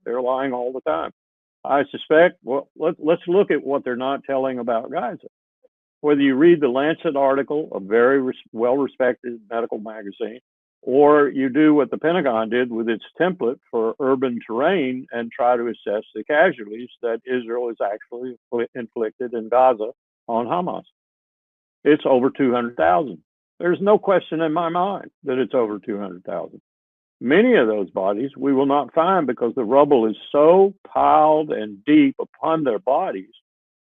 They're lying all the time. I suspect, well, let's look at what they're not telling about Gaza. Whether you read the Lancet article, a very well-respected medical magazine, or you do what the Pentagon did with its template for urban terrain and try to assess the casualties that Israel is actually inflicted in Gaza on Hamas. It's over 200,000. There's no question in my mind that it's over 200,000. Many of those bodies we will not find because the rubble is so piled and deep upon their bodies,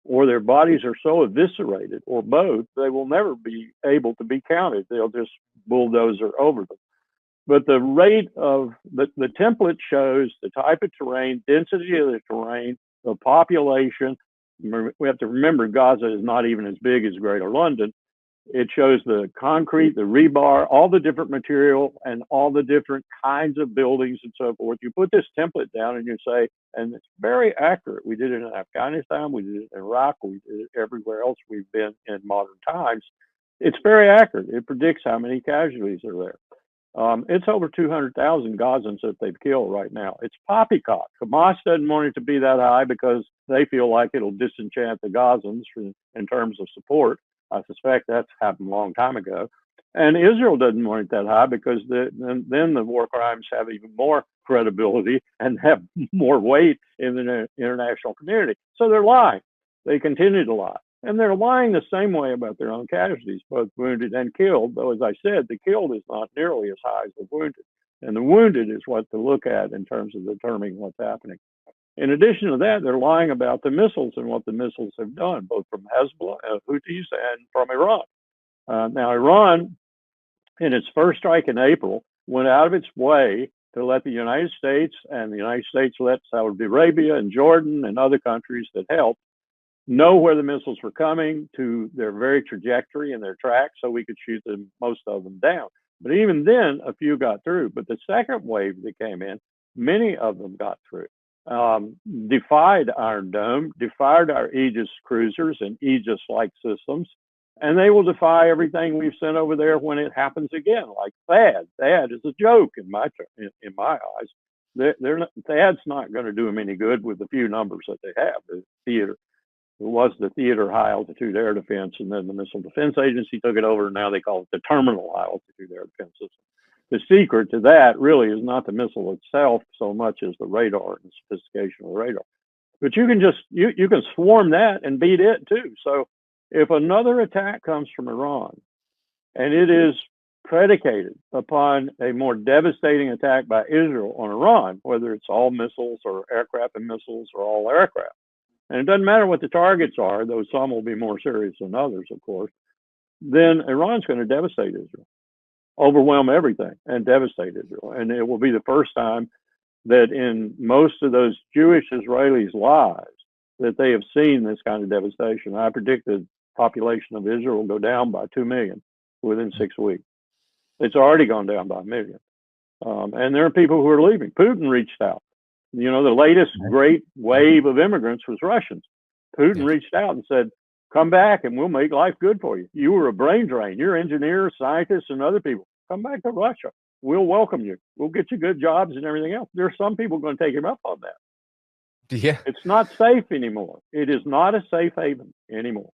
or their bodies are so eviscerated, or both, they will never be able to be counted. They'll just bulldozer over them. But the rate of the template shows the type of terrain, density of the terrain, the population. We have to remember Gaza is not even as big as Greater London. It shows the concrete, the rebar, all the different material, and all the different kinds of buildings and so forth. You put this template down and you say, and it's very accurate. We did it in Afghanistan, we did it in Iraq, we did it everywhere else we've been in modern times. It's very accurate. It predicts how many casualties are there. It's over 200,000 Gazans that they've killed right now. It's poppycock. Hamas doesn't want it to be that high because they feel like it'll disenchant the Gazans in terms of support. I suspect that's happened a long time ago. And Israel doesn't want it that high because then the war crimes have even more credibility and have more weight in the international community. So they're lying. They continue to lie. And they're lying the same way about their own casualties, both wounded and killed, though, as I said, the killed is not nearly as high as the wounded. And the wounded is what to look at in terms of determining what's happening. In addition to that, they're lying about the missiles and what the missiles have done, both from Hezbollah, Houthis, and from Iran. Now, Iran, in its first strike in April, went out of its way to let the United States, and the United States let Saudi Arabia and Jordan and other countries that helped know where the missiles were coming, to their very trajectory and their track, so we could shoot them, most of them, down. But even then, a few got through. But the second wave that came in, many of them got through. Defied Iron Dome, defied our Aegis cruisers and Aegis-like systems, and they will defy everything we've sent over there when it happens again. Like THAAD. THAAD is a joke in my eyes. THAAD's not going to do them any good with the few numbers that they have. The theater. It was the Theater High Altitude Air Defense, and then the Missile Defense Agency took it over, and now they call it the Terminal High Altitude Air Defense System. The secret to that really is not the missile itself so much as the radar and the sophistication of the radar. But you can just, you can swarm that and beat it too. So if another attack comes from Iran, and it is predicated upon a more devastating attack by Israel on Iran, whether it's all missiles or aircraft and missiles or all aircraft, and it doesn't matter what the targets are, though some will be more serious than others, of course, then Iran's going to devastate Israel, overwhelm everything, and devastate Israel. And it will be the first time that in most of those Jewish Israelis' lives that they have seen this kind of devastation. I predict the population of Israel will go down by 2 million within 6 weeks. It's already gone down by 1 million. And there are people who are leaving. Putin reached out. You know, the latest great wave of immigrants was Russians. Putin reached out and said, come back and we'll make life good for you. You were a brain drain. You're engineers, scientists, and other people. Come back to Russia. We'll welcome you. We'll get you good jobs and everything else. There are some people going to take him up on that. Yeah. It's not safe anymore. It is not a safe haven anymore.